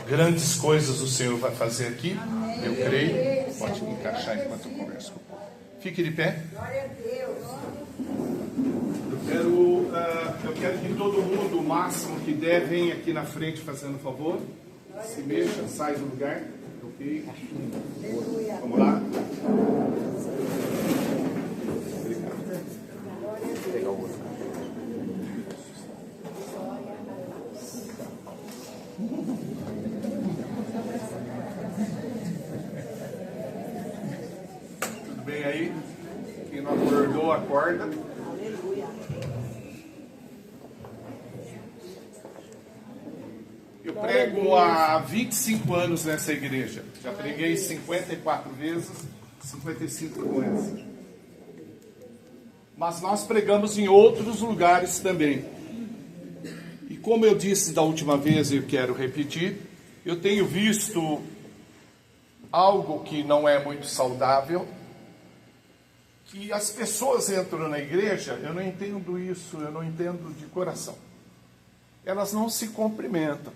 Grandes coisas o Senhor vai fazer aqui, eu creio. Pode me encaixar enquanto eu converso com o povo. Fique de pé. Glória a Deus. Eu quero que todo mundo, o máximo que der, venha aqui na frente fazendo favor. Se mexa, sai do lugar. Ok? Vamos lá. Obrigado. Vou pegar o outro. Tudo bem aí? Quem não acordou, acorda. Eu prego há 25 anos nessa igreja. Já preguei 54 vezes, 55 com essa. Mas nós pregamos em outros lugares também. E como eu disse da última vez, e eu quero repetir, eu tenho visto algo que não é muito saudável, que as pessoas entram na igreja, eu não entendo isso, eu não entendo de coração. Elas não se cumprimentam.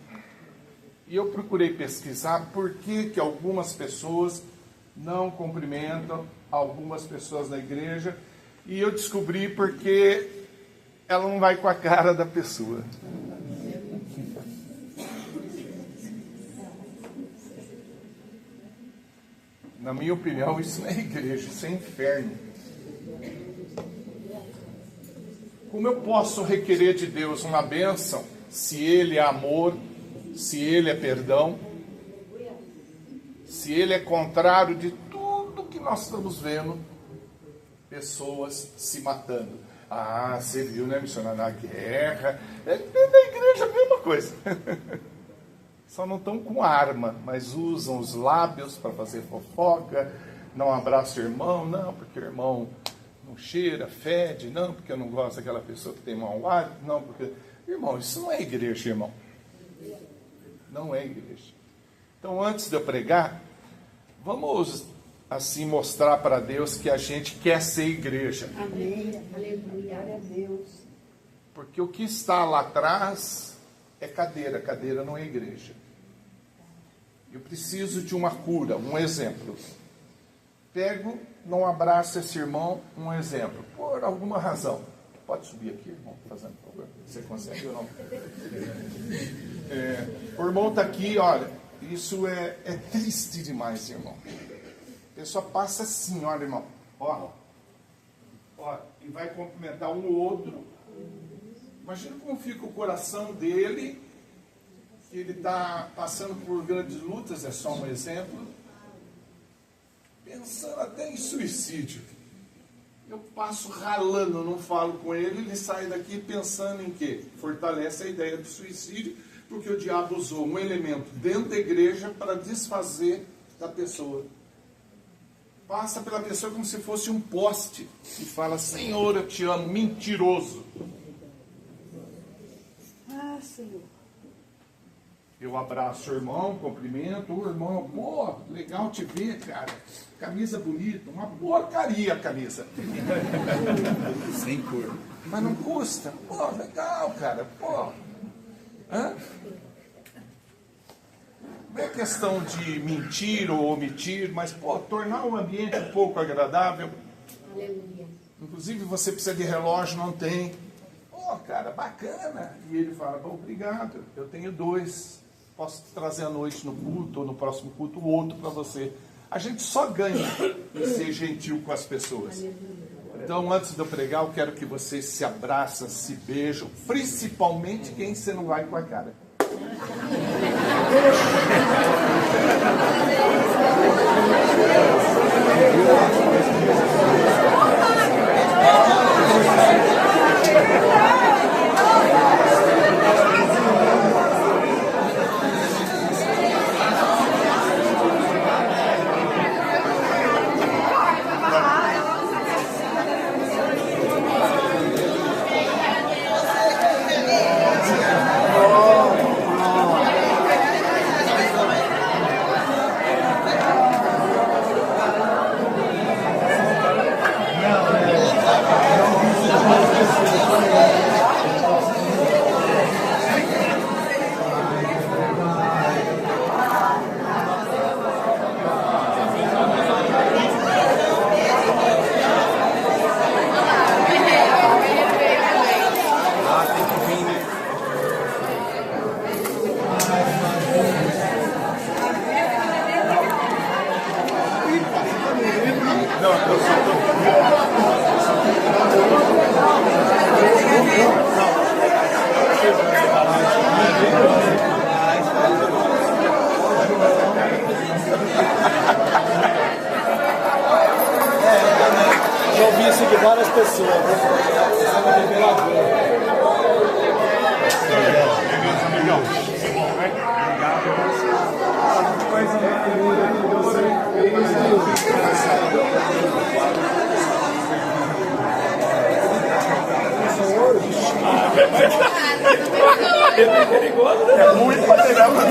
E eu procurei pesquisar por que algumas pessoas não cumprimentam algumas pessoas na igreja, e eu descobri porque ela não vai com a cara da pessoa. Na minha opinião, isso não é igreja, isso é inferno. Como eu posso requerer de Deus uma bênção se Ele é amor, se Ele é perdão, se Ele é contrário de tudo que nós estamos vendo, pessoas se matando? Ah, você viu, né, missionário, na guerra, na igreja a mesma coisa. Só não estão com arma, mas usam os lábios para fazer fofoca, não abraça o irmão, não, porque o irmão não cheira, fede, não, porque eu não gosto daquela pessoa que tem mau hálito, não, porque... Irmão, isso não é igreja, irmão. Não é igreja. Então, antes de eu pregar, vamos, assim, mostrar para Deus que a gente quer ser igreja. Amém. Aleluia. Glória a Deus. Porque o que está lá atrás é cadeira. Cadeira não é igreja. Eu preciso de uma cura, um exemplo. Pego, não abraço esse irmão, um exemplo. Por alguma razão. Pode subir aqui, irmão, fazendo favor. Você consegue ou não? O irmão está aqui, olha. Isso é triste demais, irmão. A pessoa passa assim, olha, irmão. Ó, e vai cumprimentar um ou outro. Imagina como fica o coração dele, que ele está passando por grandes lutas, é só um exemplo. Pensando até em suicídio. Eu passo ralando, não falo com ele, ele sai daqui pensando em quê? Fortalece a ideia do suicídio, porque o diabo usou um elemento dentro da igreja para desfazer da pessoa. Passa pela pessoa como se fosse um poste e fala: Senhor, eu te amo, mentiroso. Ah, Senhor. Eu abraço o irmão, cumprimento o irmão. Pô, legal te ver, cara. Camisa bonita, uma porcaria a camisa. Sem cor. Mas não custa. Pô, legal, cara. Pô. Hã? Não é questão de mentir ou omitir, mas, pô, tornar o ambiente um pouco agradável. Aleluia. Inclusive, você precisa de relógio, não tem. Pô, cara, bacana. E ele fala: bom, obrigado, eu tenho 2. Posso trazer à noite no culto, ou no próximo culto, o outro para você. A gente só ganha em ser gentil com as pessoas. Então, antes de eu pregar, eu quero que vocês se abraçem, se beijam, principalmente quem você não vai com a cara. pessoas. Você é uma reveladora. Coisa maravilhosa que você fez. É muito material para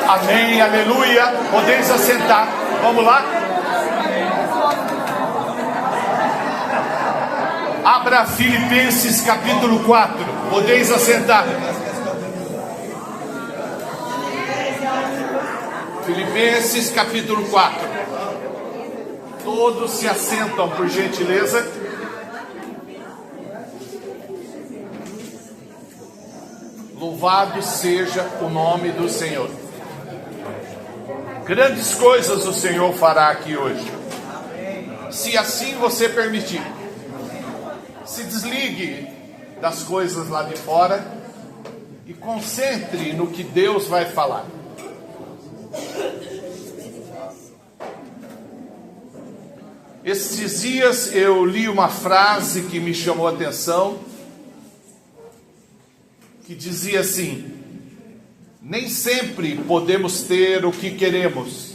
Amém, aleluia. Podeis assentar. Vamos lá? Abra Filipenses capítulo 4. Podeis assentar. Filipenses capítulo 4. Todos se assentam, por gentileza. Louvado seja o nome do Senhor. Grandes coisas o Senhor fará aqui hoje, se assim você permitir. Se desligue das coisas lá de fora e concentre no que Deus vai falar. Esses dias eu li uma frase que me chamou a atenção, que dizia assim: nem sempre podemos ter o que queremos,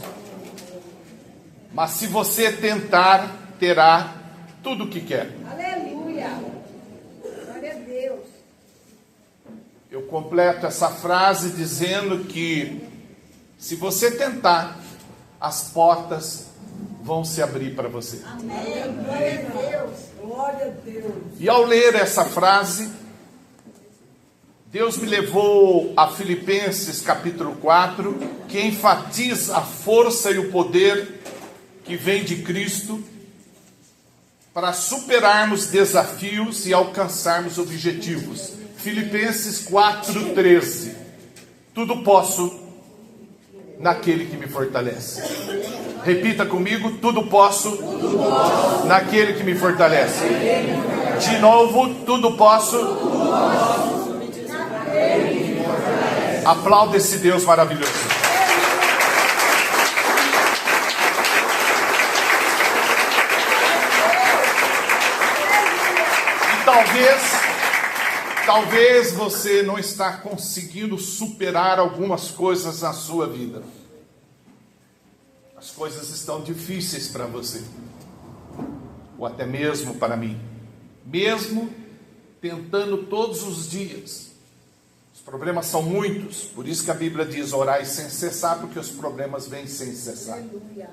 mas se você tentar, terá tudo o que quer. Aleluia. Glória a Deus. Eu completo essa frase dizendo que se você tentar, as portas vão se abrir para você. Amém. Glória a Deus. Glória a Deus. E ao ler essa frase, Deus me levou a Filipenses capítulo 4, que enfatiza a força e o poder que vem de Cristo para superarmos desafios e alcançarmos objetivos. Filipenses 4:13. Tudo posso naquele que me fortalece. Repita comigo: tudo posso naquele que me fortalece. De novo, tudo posso. Aplauda esse Deus maravilhoso. E talvez você não está conseguindo superar algumas coisas na sua vida. As coisas estão difíceis para você, ou até mesmo para mim, mesmo tentando todos os dias. Os problemas são muitos, por isso que a Bíblia diz: orai sem cessar, porque os problemas vêm sem cessar. Aleluia.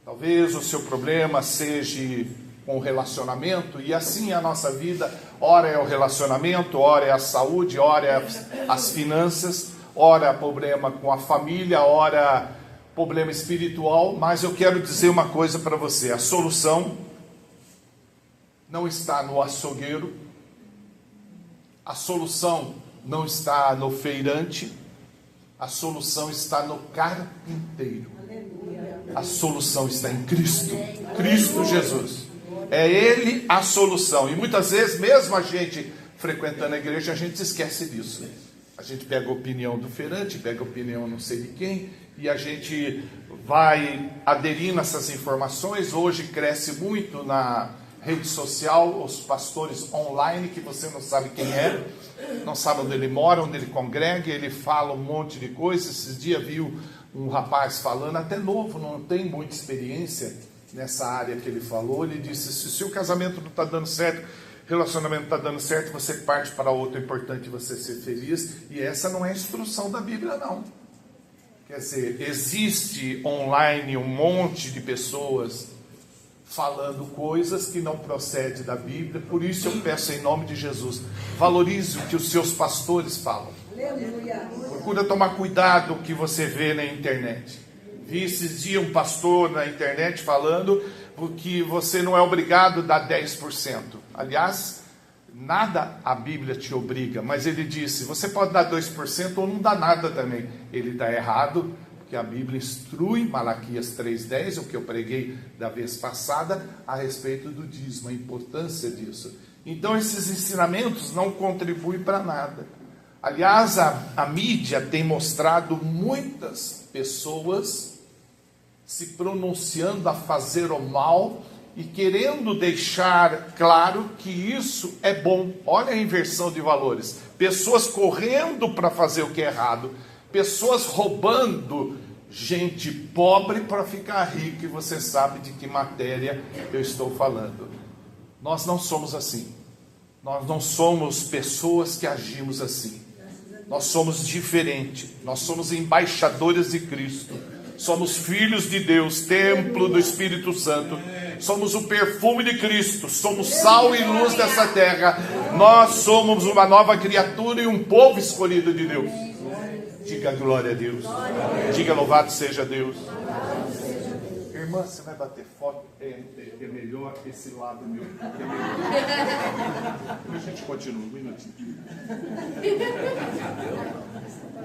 Talvez o seu problema seja com o relacionamento, e assim é a nossa vida. Ora é o relacionamento, ora é a saúde, ora é as finanças, ora é problema com a família, ora problema espiritual. Mas eu quero dizer uma coisa para você: a solução não está no açougueiro, a solução não está no feirante, a solução está no carpinteiro. A solução está em Cristo, Cristo Jesus. É Ele a solução. E muitas vezes, mesmo a gente frequentando a igreja, a gente esquece disso. A gente pega a opinião do feirante, pega a opinião não sei de quem, e a gente vai aderindo a essas informações. Hoje cresce muito na rede social, os pastores online, que você não sabe quem é, não sabe onde ele mora, onde ele congrega, ele fala um monte de coisas. Esses dias viu um rapaz falando, até novo, não tem muita experiência nessa área que ele falou. Ele disse: se o seu casamento não está dando certo, relacionamento não está dando certo, você parte para outro. É importante você ser feliz. E essa não é a instrução da Bíblia, não. Quer dizer, existe online um monte de pessoas falando coisas que não procedem da Bíblia. Por isso eu peço em nome de Jesus, valorize o que os seus pastores falam. Aleluia. Procura tomar cuidado com o que você vê na internet. Vi esses dias um pastor na internet falando que você não é obrigado a dar 10%. Aliás, nada a Bíblia te obriga, mas ele disse, você pode dar 2% ou não dá nada também. Ele está errado, porque a Bíblia instrui, Malaquias 3,10, o que eu preguei da vez passada, a respeito do dízimo, a importância disso. Então esses ensinamentos não contribuem para nada. Aliás, a mídia tem mostrado muitas pessoas se pronunciando a fazer o mal e querendo deixar claro que isso é bom. Olha a inversão de valores. Pessoas correndo para fazer o que é errado. Pessoas roubando gente pobre para ficar rico. E você sabe de que matéria eu estou falando. Nós não somos assim. Nós não somos pessoas que agimos assim. Nós somos diferentes. Nós somos embaixadores de Cristo. Somos filhos de Deus, templo do Espírito Santo. Somos o perfume de Cristo. Somos sal e luz dessa terra. Nós somos uma nova criatura e um povo escolhido de Deus. Diga glória a Deus. Diga louvado seja Deus. Irmã, você vai bater foto? É melhor esse lado meu. É melhor. A gente continua um minutinho.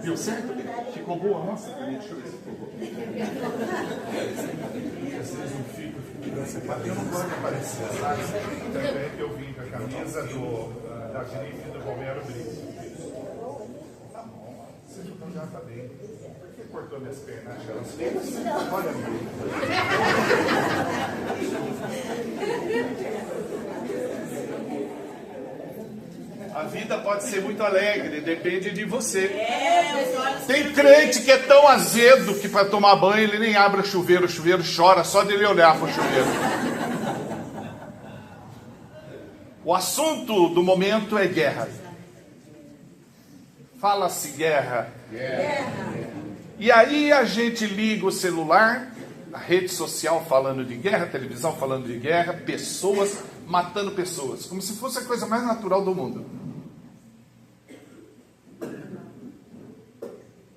Deu certo? Ficou boa? Nossa, deixa eu ver se ficou boa. Vocês não ficam. Eu não gosto de aparecer, sabe? Então é que eu vim com a camisa da grife do Romero Brito. Tá bom, você já tá bem. Por que cortou minhas pernas? Elas feias? Olha a A vida pode ser muito alegre, depende de você. Tem crente que é tão azedo que para tomar banho ele nem abre o chuveiro chora só de ele olhar para o chuveiro. O assunto do momento é guerra. Fala-se guerra. E aí a gente liga o celular, a rede social falando de guerra, televisão falando de guerra, pessoas matando pessoas, como se fosse a coisa mais natural do mundo.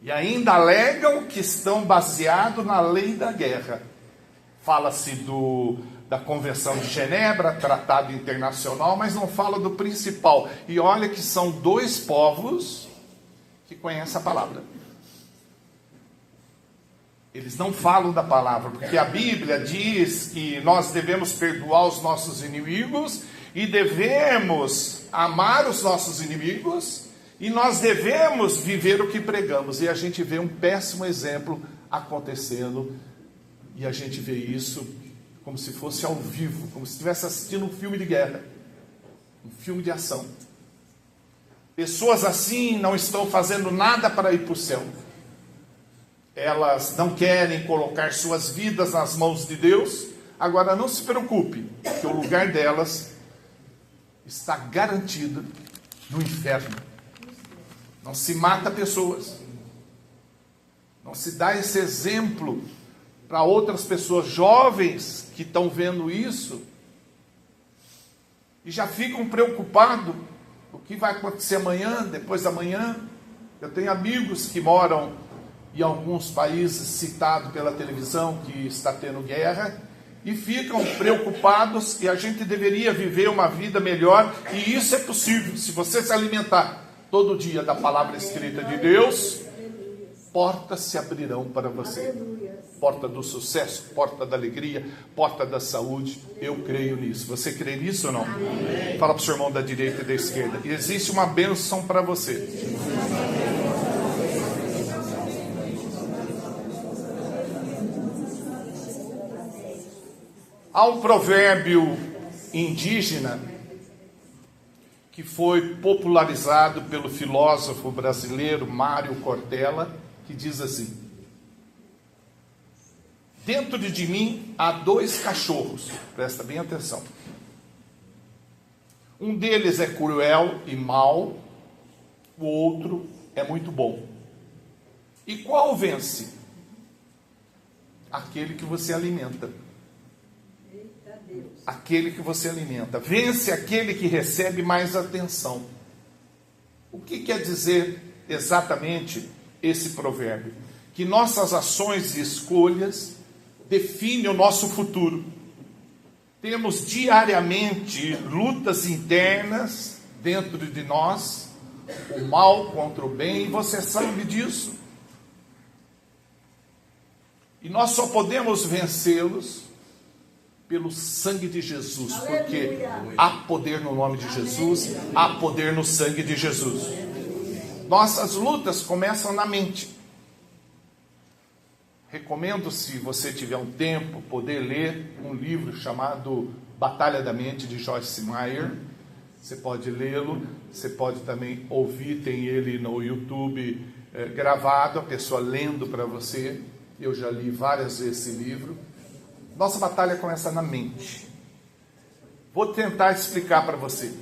E ainda alegam que estão baseados na lei da guerra. Fala-se da Convenção de Genebra, tratado internacional, mas não fala do principal. E olha que são dois povos que conhecem a palavra. Eles não falam da palavra, porque a Bíblia diz que nós devemos perdoar os nossos inimigos e devemos amar os nossos inimigos e nós devemos viver o que pregamos. E a gente vê um péssimo exemplo acontecendo e a gente vê isso como se fosse ao vivo, como se estivesse assistindo um filme de guerra, um filme de ação. Pessoas assim não estão fazendo nada para ir para o céu. Elas não querem colocar suas vidas nas mãos de Deus. Agora não se preocupe, que o lugar delas está garantido no inferno. Não se mata pessoas. Não se dá esse exemplo para outras pessoas jovens que estão vendo isso e já ficam preocupados. O que vai acontecer amanhã, depois da manhã? Eu tenho amigos que moram em alguns países citados pela televisão que está tendo guerra e ficam preocupados, e a gente deveria viver uma vida melhor, e isso é possível se você se alimentar todo dia da palavra escrita de Deus. Portas se abrirão para você. Porta do sucesso, porta da alegria, porta da saúde. Eu creio nisso. Você crê nisso ou não? Amém. Fala para o seu irmão da direita e da esquerda. Existe uma bênção para você. Há um provérbio indígena que foi popularizado pelo filósofo brasileiro Mário Cortella, que diz assim: dentro de mim há dois cachorros, presta bem atenção. Um deles é cruel e mau, o outro é muito bom. E qual vence? Aquele que você alimenta. aquele que você alimenta. Vence aquele que recebe mais atenção. O que quer dizer exatamente esse provérbio? Que nossas ações e escolhas definem o nosso futuro. Temos diariamente lutas internas dentro de nós, o mal contra o bem, e você sabe disso. E nós só podemos vencê-los pelo sangue de Jesus, porque há poder no nome de Jesus, há poder no sangue de Jesus. Nossas lutas começam na mente. Recomendo, se você tiver um tempo, poder ler um livro chamado Batalha da Mente, de Joyce Meyer. Você pode lê-lo, você pode também ouvir, tem ele no YouTube gravado, a pessoa lendo para você. Eu já li várias vezes esse livro. Nossa batalha começa na mente. Vou tentar explicar para você.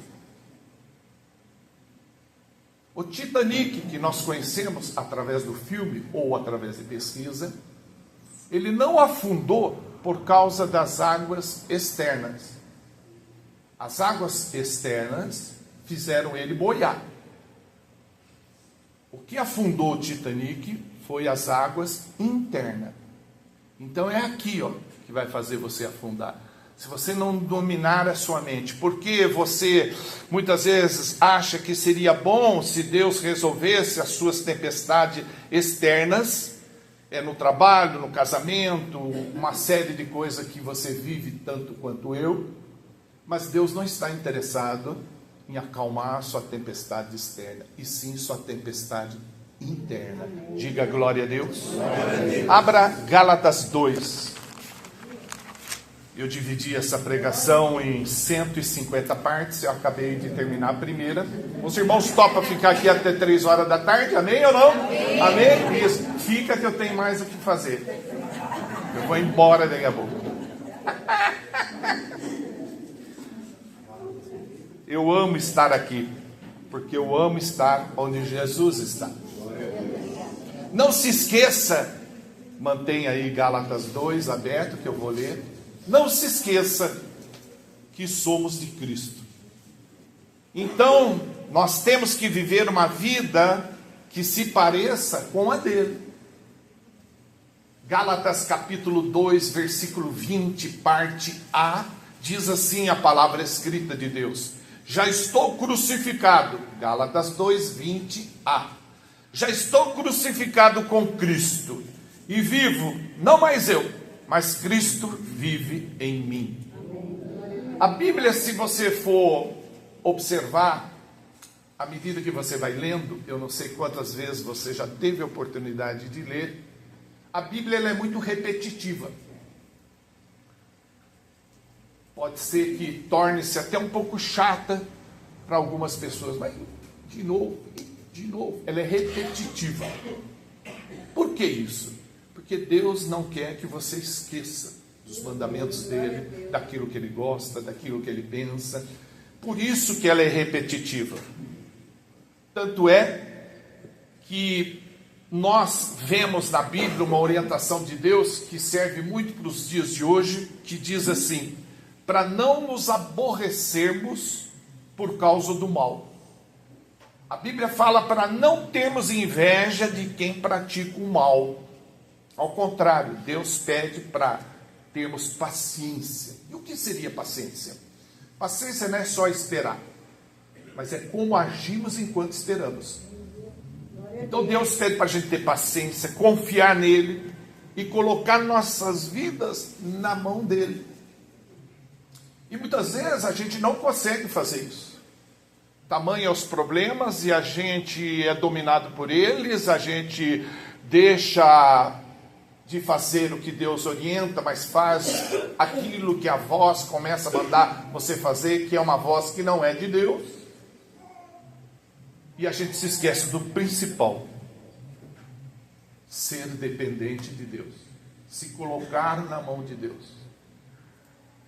O Titanic, que nós conhecemos através do filme ou através de pesquisa, ele não afundou por causa das águas externas. As águas externas fizeram ele boiar. O que afundou o Titanic foi as águas internas. Então é aqui, que vai fazer você afundar. Se você não dominar a sua mente, porque você muitas vezes acha que seria bom se Deus resolvesse as suas tempestades externas, no trabalho, no casamento, uma série de coisas que você vive tanto quanto eu, mas Deus não está interessado em acalmar a sua tempestade externa, e sim sua tempestade interna. Diga glória a Deus. Abra Gálatas 2. Eu dividi essa pregação em 150 partes, eu acabei de terminar a primeira. Os irmãos topam ficar aqui até 3 horas da tarde, amém ou não? Amém? Amém? Isso, fica que eu tenho mais o que fazer. Eu vou embora daqui a pouco. Eu amo estar aqui, porque eu amo estar onde Jesus está. Não se esqueça, mantenha aí Gálatas 2 aberto, que eu vou ler. Não se esqueça que somos de Cristo. Então, nós temos que viver uma vida que se pareça com a dele. Gálatas capítulo 2, versículo 20, parte A, diz assim a palavra escrita de Deus: já estou crucificado. Gálatas 2, 20a. Já estou crucificado com Cristo, e vivo, não mais eu, mas Cristo vive em mim. A Bíblia, se você for observar, à medida que você vai lendo, eu não sei quantas vezes você já teve a oportunidade de ler, a Bíblia ela é muito repetitiva. Pode ser que torne-se até um pouco chata para algumas pessoas, mas de novo, ela é repetitiva. Por que isso? Porque Deus não quer que você esqueça dos mandamentos dele, daquilo que ele gosta, daquilo que ele pensa. Por isso que ela é repetitiva. Tanto é que nós vemos na Bíblia uma orientação de Deus que serve muito para os dias de hoje, que diz assim: para não nos aborrecermos por causa do mal. A Bíblia fala para não termos inveja de quem pratica o mal. Ao contrário, Deus pede para termos paciência. E o que seria paciência? Paciência não é só esperar, mas é como agimos enquanto esperamos. Então Deus pede para a gente ter paciência, confiar nele e colocar nossas vidas na mão dele. E muitas vezes a gente não consegue fazer isso. Tamanho os problemas e a gente é dominado por eles, a gente deixa de fazer o que Deus orienta, mas faz aquilo que a voz começa a mandar você fazer, que é uma voz que não é de Deus. E a gente se esquece do principal: ser dependente de Deus, se colocar na mão de Deus.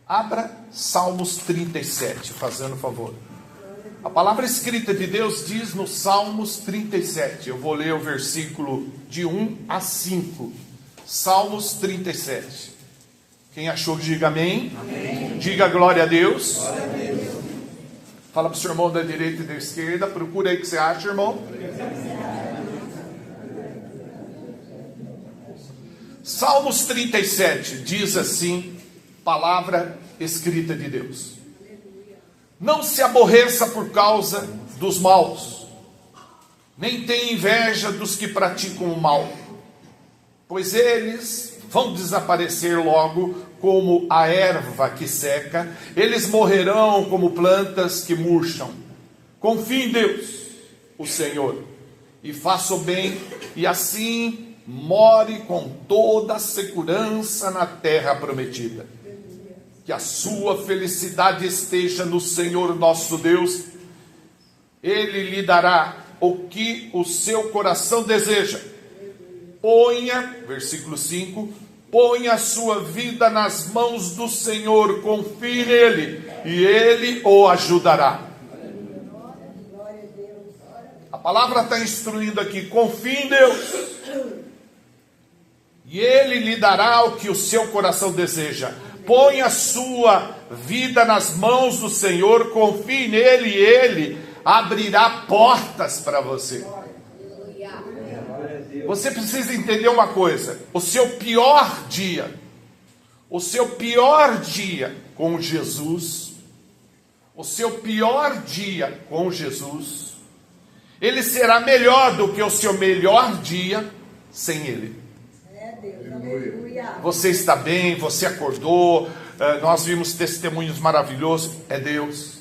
Abra Salmos 37, fazendo favor. A palavra escrita de Deus diz no Salmos 37, eu vou ler o versículo de 1 a 5. Salmos 37. Quem achou, diga amém. Amém. Diga glória a Deus. Glória a Deus. Fala para o seu irmão da direita e da esquerda. Procura aí o que você acha, irmão. Salmos 37 diz assim, palavra escrita de Deus: não se aborreça por causa dos maus, nem tenha inveja dos que praticam o mal, pois eles vão desaparecer logo como a erva que seca, eles morrerão como plantas que murcham. Confie em Deus, o Senhor, e faça o bem, e assim more com toda a segurança na terra prometida. Que a sua felicidade esteja no Senhor nosso Deus. Ele lhe dará o que o seu coração deseja. Ponha, versículo 5, ponha a sua vida nas mãos do Senhor, confie nele, e ele o ajudará. A palavra está instruindo aqui, confie em Deus, e ele lhe dará o que o seu coração deseja. Põe a sua vida nas mãos do Senhor, confie nele, e ele abrirá portas para você. Você precisa entender uma coisa: o seu pior dia com Jesus, ele será melhor do que o seu melhor dia sem ele. Você está bem, você acordou, nós vimos testemunhos maravilhosos, é Deus.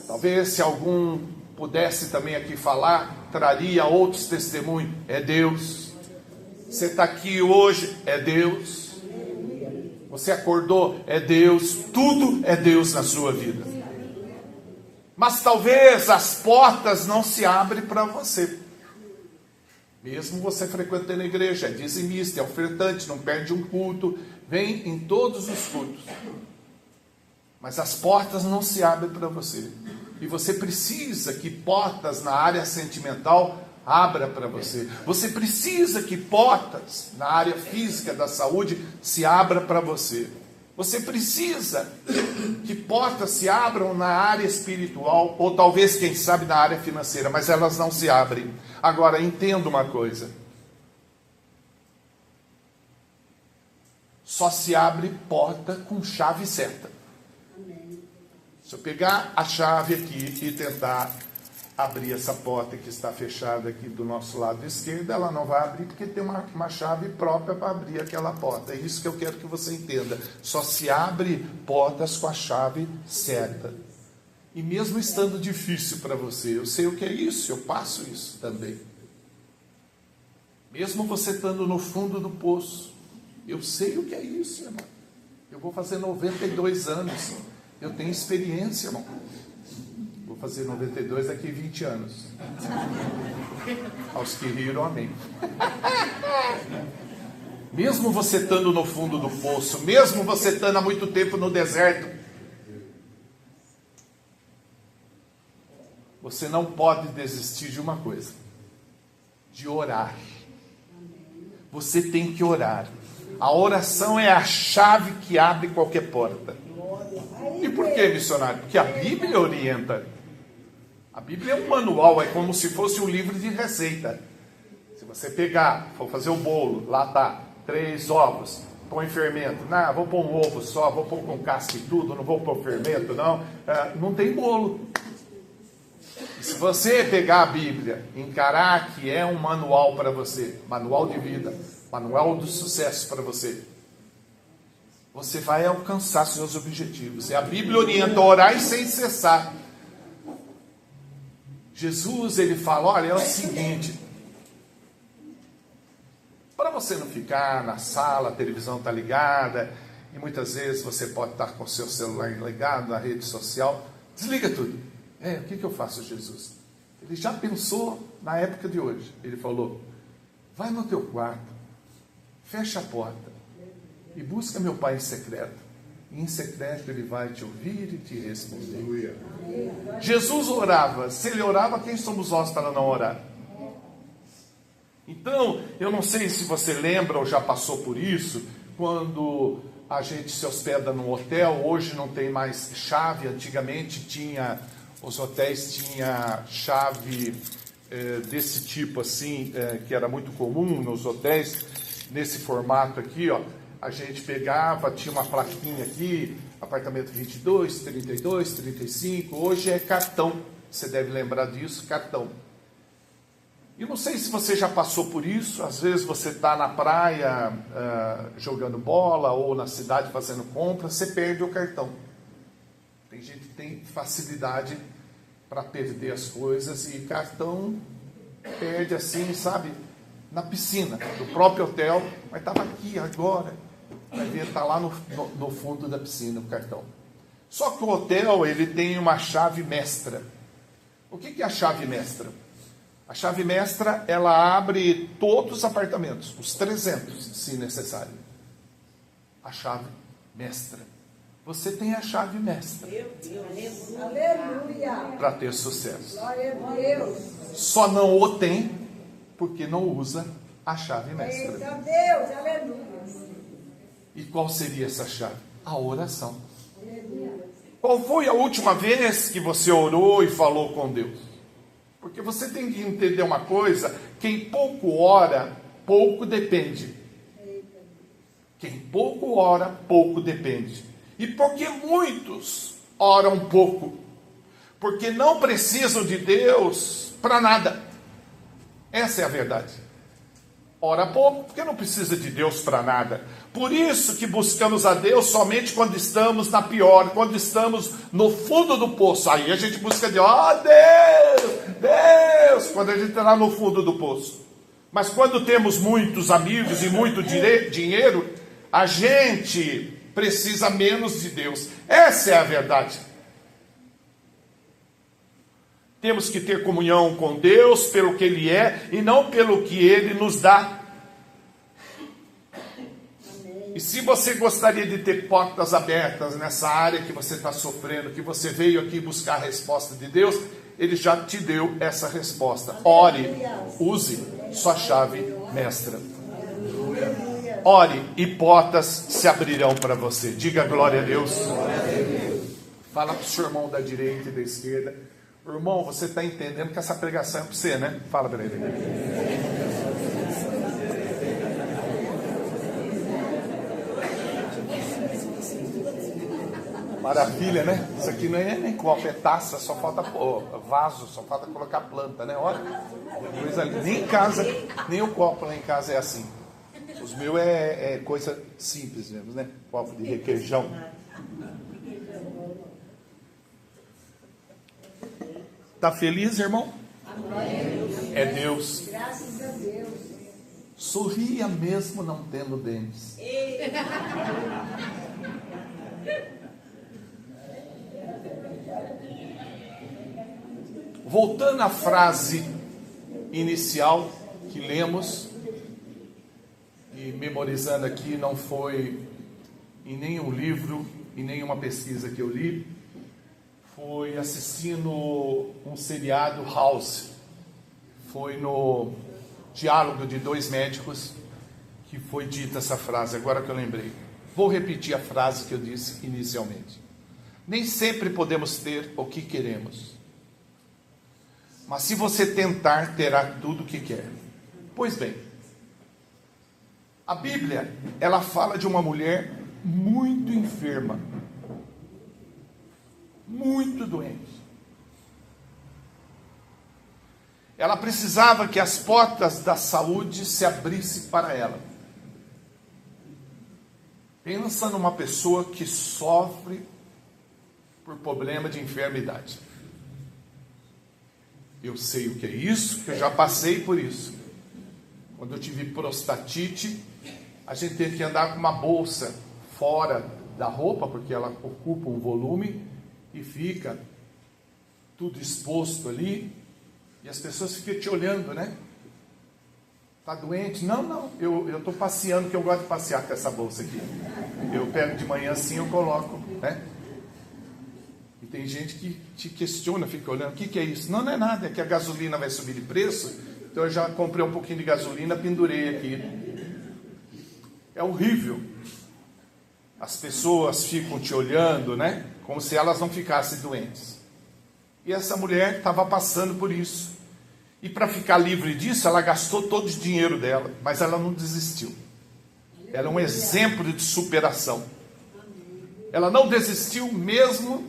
Talvez se algum pudesse também aqui falar, traria outros testemunhos, é Deus. Você está aqui hoje, é Deus. Você acordou, é Deus. Tudo é Deus na sua vida. Mas talvez as portas não se abrem para você. Mesmo você frequentando a igreja, é dizimista, é ofertante, não perde um culto, vem em todos os cultos. Mas as portas não se abrem para você. E você precisa que portas na área sentimental abra para você. Você precisa que portas na área física da saúde se abra para você. Você precisa que portas se abram na área espiritual, ou talvez, quem sabe, na área financeira, mas elas não se abrem. Agora, entenda uma coisa: só se abre porta com chave certa. Se eu pegar a chave aqui e tentar abrir essa porta que está fechada aqui do nosso lado esquerdo, ela não vai abrir porque tem uma chave própria para abrir aquela porta. É isso que eu quero que você entenda. Só se abre portas com a chave certa. E mesmo estando difícil para você, eu sei o que é isso, eu passo isso também. Mesmo você estando no fundo do poço, eu sei o que é isso, irmão. Eu vou fazer 92 anos. Eu tenho experiência, irmão. Vou fazer 92 daqui a 20 anos. Aos que riram, amém. Mesmo você estando no fundo do poço, mesmo você estando há muito tempo no deserto, você não pode desistir de uma coisa: de orar. Você tem que orar. A oração é a chave que abre qualquer porta. E por que, missionário? Porque a Bíblia orienta. A Bíblia é um manual, é como se fosse um livro de receita. Se você pegar, for fazer o bolo, lá está, 3 ovos, põe fermento. Não, vou pôr um ovo só, vou pôr com casca e tudo, não vou pôr fermento, não. Não tem bolo. E se você pegar a Bíblia, encarar que é um manual para você, manual de vida, manual do sucesso para você, você vai alcançar seus objetivos. E a Bíblia orienta a orar sem cessar. Jesus, ele fala, olha, é o seguinte: para você não ficar na sala, a televisão está ligada, e muitas vezes você pode estar com o seu celular ligado na rede social, desliga tudo. O que eu faço, Jesus? Ele já pensou na época de hoje. Ele falou, vai no teu quarto, fecha a porta, e busca meu Pai em secreto. E em secreto ele vai te ouvir e te responder. Jesus orava. Se ele orava, quem somos nós para não orar? Então, eu não sei se você lembra ou já passou por isso, quando a gente se hospeda num hotel, hoje não tem mais chave, antigamente os hotéis tinham chave desse tipo assim, que era muito comum nos hotéis, nesse formato aqui, ó, a gente pegava, tinha uma plaquinha aqui, apartamento 22, 32, 35, hoje é cartão, você deve lembrar disso, cartão. E não sei se você já passou por isso, às vezes você está na praia jogando bola ou na cidade fazendo compra, você perde o cartão. Tem gente que tem facilidade para perder as coisas e cartão perde assim, sabe, na piscina do próprio hotel, mas estava aqui agora, vai ver, está lá no fundo da piscina o cartão. Só que o hotel, ele tem uma chave mestra. O que é a chave mestra? A chave mestra, ela abre todos os apartamentos, os 300, se necessário. A chave mestra. Você tem a chave mestra. Aleluia. Para ter sucesso. Glória a Deus. Só não o tem porque não usa a chave mestra. Eita Deus, aleluia. E qual seria essa chave? A oração. Qual foi a última vez que você orou e falou com Deus? Porque você tem que entender uma coisa: quem pouco ora, pouco depende. Quem pouco ora, pouco depende. E por que muitos oram pouco? Porque não precisam de Deus para nada. Essa é a verdade. Ora pouco, porque não precisa de Deus para nada. Por isso que buscamos a Deus somente quando estamos na pior, quando estamos no fundo do poço. Aí a gente busca Deus, Deus, quando a gente está lá no fundo do poço. Mas quando temos muitos amigos e muito dinheiro, a gente precisa menos de Deus. Essa é a verdade. Temos que ter comunhão com Deus pelo que Ele é e não pelo que Ele nos dá. E se você gostaria de ter portas abertas nessa área que você está sofrendo, que você veio aqui buscar a resposta de Deus, Ele já te deu essa resposta. Ore, use sua chave mestra. Ore e portas se abrirão para você. Diga glória a Deus. Fala para o seu irmão da direita e da esquerda: irmão, você está entendendo que essa pregação é para você, né? Fala para ele. Maravilha, né? Isso aqui não é nem copo, é taça, só falta vaso, só falta colocar planta, né? Olha, coisa ali. Nem em casa, nem o copo lá em casa é assim. Os meus é coisa simples mesmo, né? Copo de requeijão. Tá feliz, irmão? Amém. É Deus. Graças a Deus. Sorria mesmo não tendo dentes. Voltando à frase inicial que lemos, e memorizando aqui, não foi em nenhum livro, em nenhuma pesquisa que eu li, foi assistindo um seriado House. Foi no diálogo de dois médicos que foi dita essa frase, agora que eu lembrei. Vou repetir a frase que eu disse inicialmente. Nem sempre podemos ter o que queremos, mas se você tentar, terá tudo o que quer. Pois bem, a Bíblia, ela fala de uma mulher muito enferma, muito doente. Ela precisava que as portas da saúde se abrissem para ela. Pensa numa pessoa que sofre por problema de enfermidade. Eu sei o que é isso, que eu já passei por isso. Quando eu tive prostatite, a gente teve que andar com uma bolsa fora da roupa, porque ela ocupa um volume e fica tudo exposto ali, e as pessoas ficam te olhando, né? Tá doente? Não, eu estou passeando, que eu gosto de passear com essa bolsa aqui. Eu pego de manhã assim, eu coloco, né? E tem gente que te questiona, fica olhando, o que é isso? Não é nada, é que a gasolina vai subir de preço, então eu já comprei um pouquinho de gasolina, pendurei aqui. É horrível. As pessoas ficam te olhando, né? Como se elas não ficassem doentes. E essa mulher estava passando por isso. E para ficar livre disso, ela gastou todo o dinheiro dela, mas ela não desistiu. Ela é um exemplo de superação. Ela não desistiu mesmo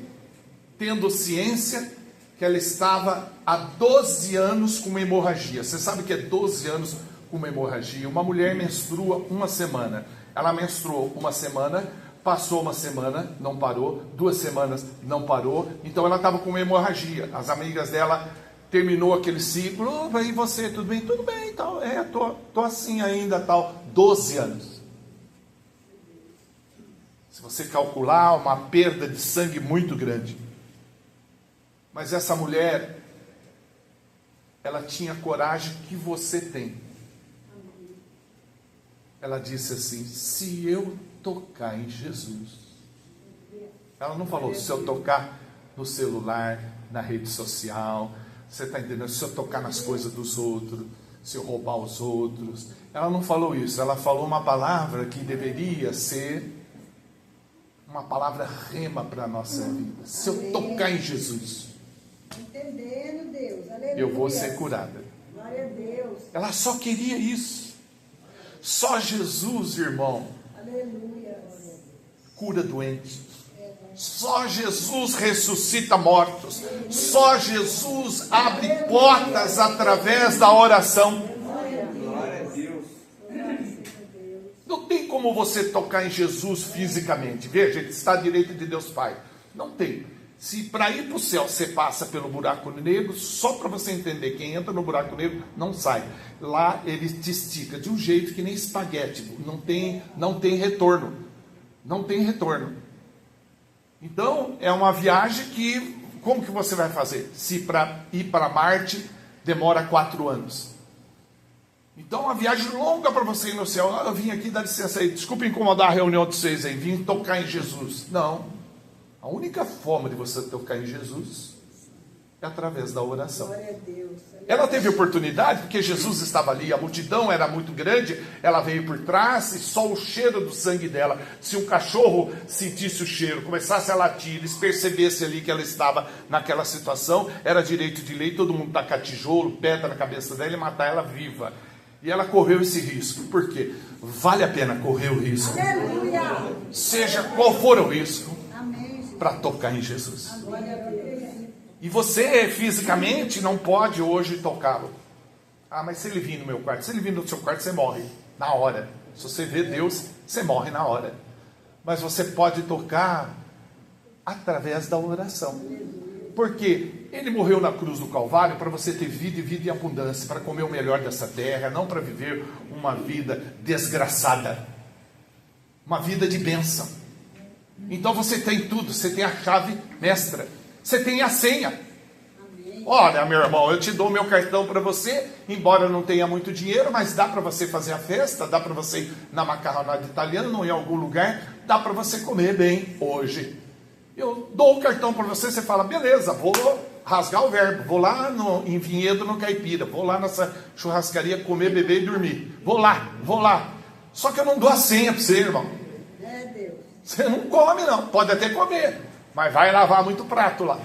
tendo ciência que ela estava há 12 anos com uma hemorragia. Você sabe o que é 12 anos com uma hemorragia? Uma mulher menstrua uma semana. Ela menstruou uma semana, passou uma semana, não parou, 2 semanas, não parou. Então ela estava com uma hemorragia. As amigas dela terminou aquele ciclo. E você, tudo bem? Tudo bem, tal. Tô assim ainda, tal. 12 anos. Se você calcular, uma perda de sangue muito grande. Mas essa mulher, ela tinha a coragem que você tem. Ela disse assim: se eu tocar em Jesus. Ela não falou se eu tocar no celular, na rede social. Você está entendendo? Se eu tocar nas coisas dos outros, se eu roubar os outros. Ela não falou isso. Ela falou uma palavra que deveria ser uma palavra rema para a nossa vida. Se eu tocar em Jesus, entendendo, Deus. Aleluia. Eu vou ser curada. Glória a Deus. Ela só queria isso. Só Jesus, irmão, Aleluia. cura doentes. Só Jesus ressuscita mortos. Só Jesus abre portas através da oração. Glória a Deus. Não tem como você tocar em Jesus fisicamente. Veja, ele está à direita de Deus Pai. Não tem. Se para ir para o céu você passa pelo buraco negro, só para você entender, quem entra no buraco negro não sai. Lá ele te estica de um jeito que nem espaguete. Não tem retorno. Não tem retorno. Então, é uma viagem que, como que você vai fazer? Se para ir para Marte demora 4 anos. Então, uma viagem longa para você ir no céu. Eu vim aqui, dá licença aí, desculpa incomodar a reunião de vocês aí, vim tocar em Jesus. Não. A única forma de você tocar em Jesus é através da oração. Glória a Deus. Ela teve oportunidade, porque Jesus estava ali, a multidão era muito grande, ela veio por trás e só o cheiro do sangue dela. Se um cachorro sentisse o cheiro, começasse a latir, eles percebessem ali que ela estava naquela situação, era direito de lei, todo mundo tacar tijolo, pedra na cabeça dela e matar ela viva. E ela correu esse risco. Por quê? Vale a pena correr o risco. Aleluia. Seja qual for o risco, Amém. para tocar em Jesus. Glória a Deus. E você fisicamente não pode hoje tocá-lo. Ah, mas se ele vir no meu quarto, se ele vir no seu quarto, você morre na hora. Se você vê Deus, você morre na hora. Mas você pode tocar através da oração. Porque ele morreu na cruz do Calvário para você ter vida e vida em abundância, para comer o melhor dessa terra, não para viver uma vida desgraçada. Uma vida de bênção. Então você tem tudo, você tem a chave mestra. Você tem a senha. Amém. Olha, meu irmão, eu te dou meu cartão para você, embora eu não tenha muito dinheiro, mas dá para você fazer a festa, dá para você ir na macarronada italiana, não em algum lugar, dá para você comer bem hoje. Eu dou o cartão para você, você fala, beleza, vou rasgar o verbo, vou lá em Vinhedo, no Caipira, vou lá nessa churrascaria comer, beber e dormir. Vou lá. Só que eu não dou a senha para você, irmão. É Deus. Você não come não, pode até comer, mas vai lavar muito prato lá.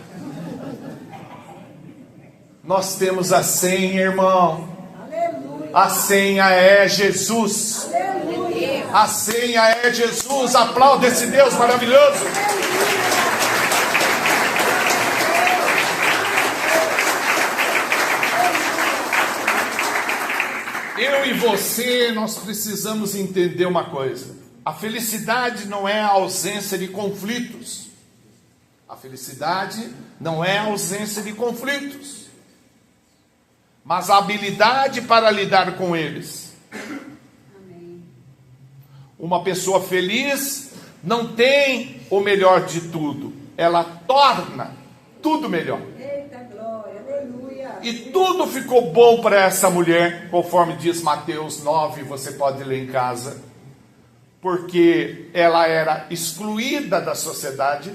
Nós temos a senha, irmão. Aleluia. A senha é Jesus. Aleluia. A senha é Jesus. Aplauda esse Deus maravilhoso. Eu e você, nós precisamos entender uma coisa. A felicidade não é a ausência de conflitos. A felicidade não é a ausência de conflitos, mas a habilidade para lidar com eles. Amém. Uma pessoa feliz não tem o melhor de tudo, ela torna tudo melhor. Eita glória, aleluia. E tudo ficou bom para essa mulher, conforme diz Mateus 9, você pode ler em casa, porque ela era excluída da sociedade,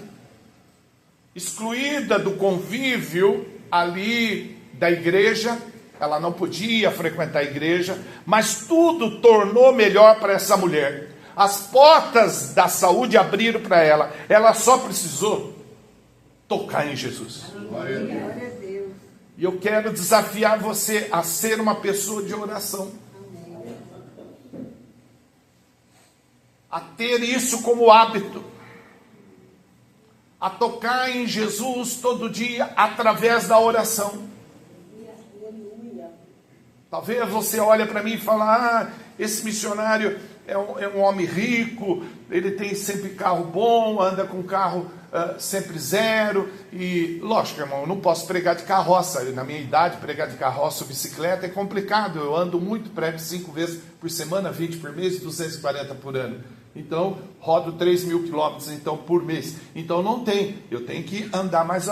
excluída do convívio ali da igreja, ela não podia frequentar a igreja, mas tudo tornou melhor para essa mulher. As portas da saúde abriram para ela. Ela só precisou tocar em Jesus. Glória a Deus. E eu quero desafiar você a ser uma pessoa de oração. A ter isso como hábito. A tocar em Jesus todo dia através da oração. Talvez você olhe para mim e fale, esse missionário é um homem rico, ele tem sempre carro bom, anda com carro sempre zero. E lógico, irmão, eu não posso pregar de carroça. Na minha idade, pregar de carroça ou bicicleta é complicado. Eu ando muito, prego 5 vezes por semana, 20 por mês, 240 por ano. Então, rodo 3.000 quilômetros então, por mês. Então não tem, eu tenho que andar mais.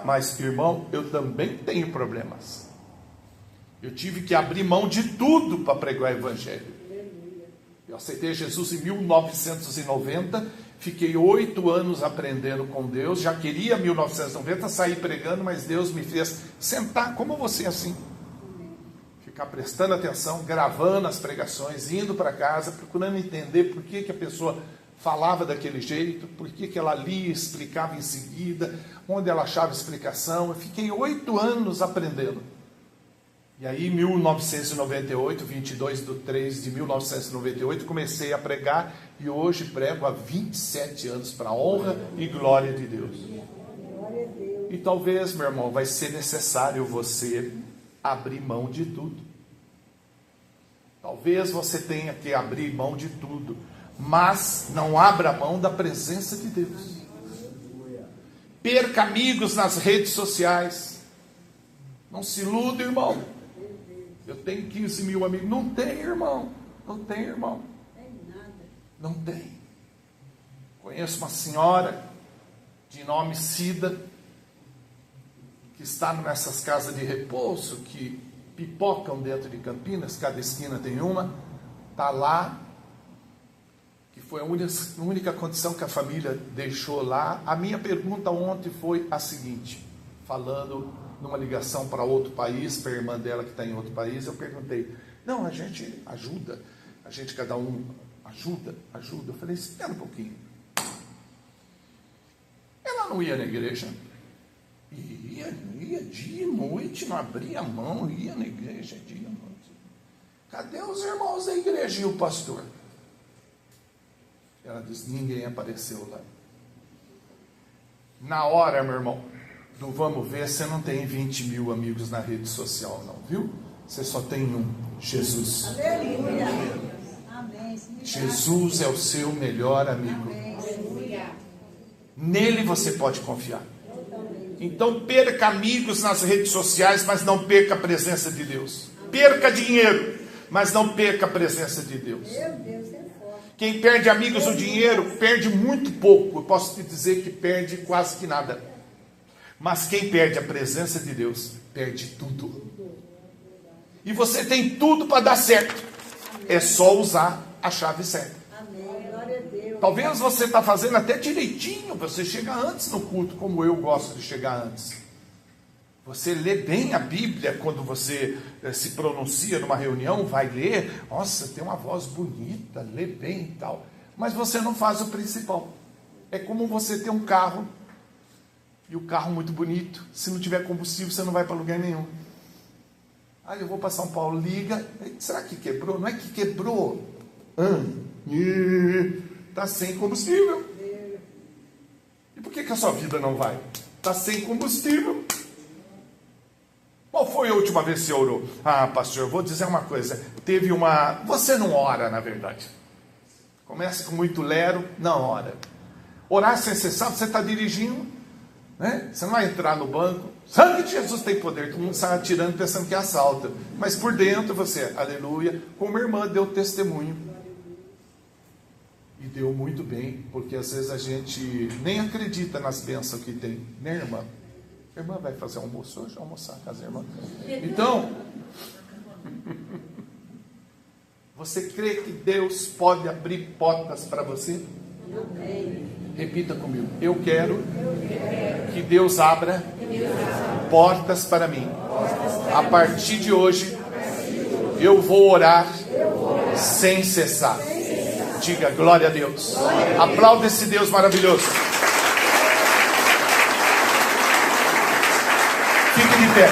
Mas, irmão, eu também tenho problemas. Eu tive que abrir mão de tudo para pregar o evangelho. Eu aceitei Jesus em 1990, fiquei 8 anos aprendendo com Deus, já queria 1990 sair pregando, mas Deus me fez sentar como você assim. Ficar prestando atenção, gravando as pregações, indo para casa, procurando entender por que a pessoa falava daquele jeito, por que ela lia e explicava em seguida, onde ela achava explicação. Eu fiquei 8 anos aprendendo. E aí, em 1998, 22/3 de 1998, comecei a pregar e hoje prego há 27 anos para a honra e glória de Deus. E talvez, meu irmão, vai ser necessário você abrir mão de tudo. Talvez você tenha que abrir mão de tudo, mas não abra mão da presença de Deus. Perca amigos nas redes sociais. Não se iluda, irmão. Eu tenho 15 mil amigos. Não tem, irmão. Não tem, irmão. Não tem. Conheço uma senhora de nome Cida, que está nessas casas de repouso, que pipocam dentro de Campinas, cada esquina tem uma. Está lá, que foi a única condição que a família deixou lá. A minha pergunta ontem foi a seguinte, falando numa ligação para outro país, para a irmã dela que está em outro país, eu perguntei, não, a gente ajuda, a gente cada um ajuda. Eu falei, espera um pouquinho. Ela não ia na igreja? Ia dia e noite, não abria a mão, ia na igreja dia e noite. Cadê os irmãos da igreja e o pastor? Ela disse, ninguém apareceu lá. Na hora, meu irmão, do vamos ver, você não tem 20 mil amigos na rede social, não, viu? Você só tem um, Jesus. Aleluia. Amém. Jesus é o seu melhor amigo. Nele você pode confiar. Então perca amigos nas redes sociais, mas não perca a presença de Deus. Perca dinheiro, mas não perca a presença de Deus. Quem perde amigos ou dinheiro, perde muito pouco. Eu posso te dizer que perde quase que nada. Mas quem perde a presença de Deus, perde tudo. E você tem tudo para dar certo. É só usar a chave certa. Talvez você está fazendo até direitinho, você chega antes no culto, como eu gosto de chegar antes. Você lê bem a Bíblia quando você se pronuncia numa reunião, vai ler, nossa, tem uma voz bonita, lê bem e tal. Mas você não faz o principal. É como você ter um carro, e o carro muito bonito, se não tiver combustível, você não vai para lugar nenhum. Aí eu vou para São Paulo, liga, será que quebrou? Não é que quebrou. Está sem combustível. E por que a sua vida não vai? Está sem combustível. Qual foi a última vez que você orou? Pastor, eu vou dizer uma coisa. Teve uma... Você não ora, na verdade. Começa com muito lero, não ora. Orar sem cessar, você está dirigindo, né? Você não vai entrar no banco. Sabe que Jesus tem poder. Todo mundo sai atirando pensando que é assalto. Mas por dentro você, aleluia, como a irmã deu testemunho. E deu muito bem, porque às vezes a gente nem acredita nas bênçãos que tem, né, irmã? A irmã vai fazer almoço hoje? Almoçar com as irmãs. Então, você crê que Deus pode abrir portas para você? Amém. Repita comigo. Eu quero que Deus abra portas para mim. A partir de hoje, eu vou orar sem cessar. Diga glória a Deus. Aplauda esse Deus maravilhoso. Fique de pé.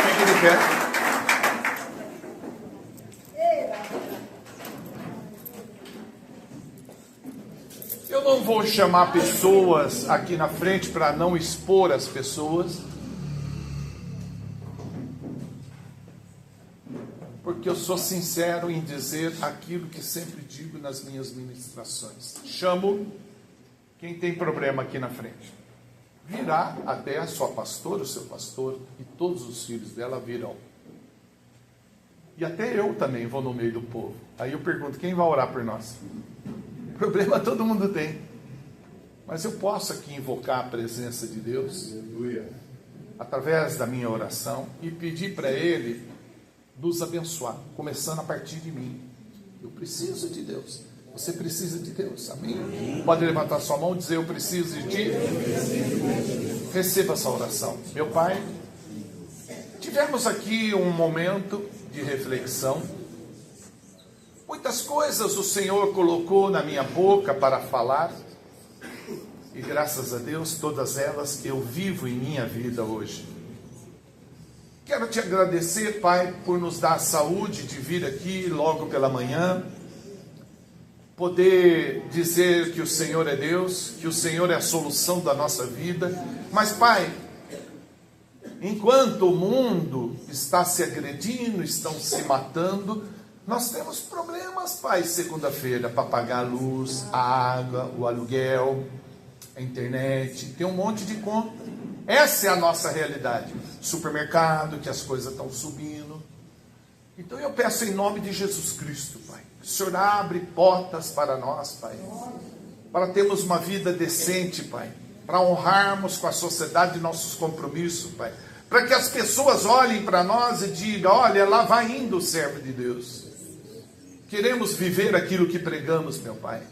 Fique de pé. Eu não vou chamar pessoas aqui na frente para não expor as pessoas, porque eu sou sincero em dizer aquilo que sempre digo nas minhas ministrações. Chamo quem tem problema aqui na frente. Virá até a sua pastora, o seu pastor, e todos os filhos dela virão. E até eu também vou no meio do povo. Aí eu pergunto, quem vai orar por nós? Problema todo mundo tem. Mas eu posso aqui invocar a presença de Deus, através da minha oração, e pedir para Ele nos abençoar, começando a partir de mim. Eu preciso de Deus. Você precisa de Deus, amém? Pode levantar sua mão e dizer, eu preciso de ti. Receba essa oração. Meu Pai, tivemos aqui um momento de reflexão. Muitas coisas o Senhor colocou na minha boca para falar, e graças a Deus, todas elas eu vivo em minha vida hoje. Quero te agradecer, Pai, por nos dar a saúde de vir aqui logo pela manhã, poder dizer que o Senhor é Deus, que o Senhor é a solução da nossa vida. Mas, Pai, enquanto o mundo está se agredindo, estão se matando, nós temos problemas, Pai, segunda-feira, para pagar a luz, a água, o aluguel, a internet, tem um monte de conta. Essa é a nossa realidade. Supermercado, que as coisas estão subindo. Então eu peço em nome de Jesus Cristo, Pai, que o Senhor abre portas para nós, Pai, para termos uma vida decente, Pai, para honrarmos com a sociedade nossos compromissos, Pai, para que as pessoas olhem para nós e digam, olha, lá vai indo o servo de Deus. Queremos viver aquilo que pregamos, meu Pai.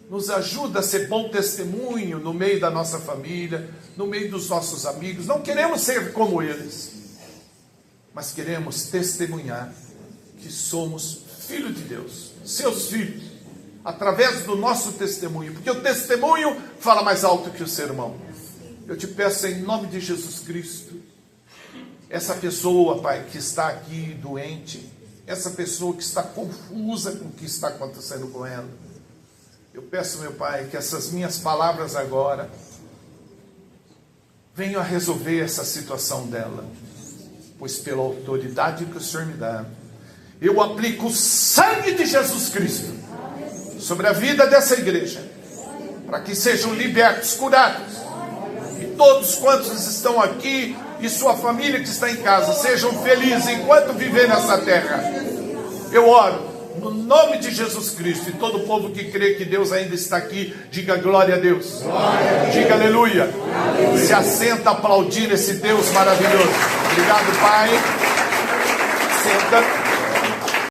Nos ajuda a ser bom testemunho no meio da nossa família, no meio dos nossos amigos. Não queremos ser como eles, mas queremos testemunhar que somos filhos de Deus, seus filhos, através do nosso testemunho, porque o testemunho fala mais alto que o sermão. Eu te peço em nome de Jesus Cristo, essa pessoa, Pai, que está aqui doente, essa pessoa que está confusa com o que está acontecendo com ela, eu peço, meu Pai, que essas minhas palavras agora venham a resolver essa situação dela, pois pela autoridade que o Senhor me dá, eu aplico o sangue de Jesus Cristo sobre a vida dessa igreja, para que sejam libertos, curados, e todos quantos estão aqui e sua família que está em casa sejam felizes enquanto viver nessa terra. Eu oro no nome de Jesus Cristo, e todo o povo que crê que Deus ainda está aqui, diga glória a Deus, diga aleluia, se assenta aplaudindo esse Deus maravilhoso. Obrigado, Pai. Senta.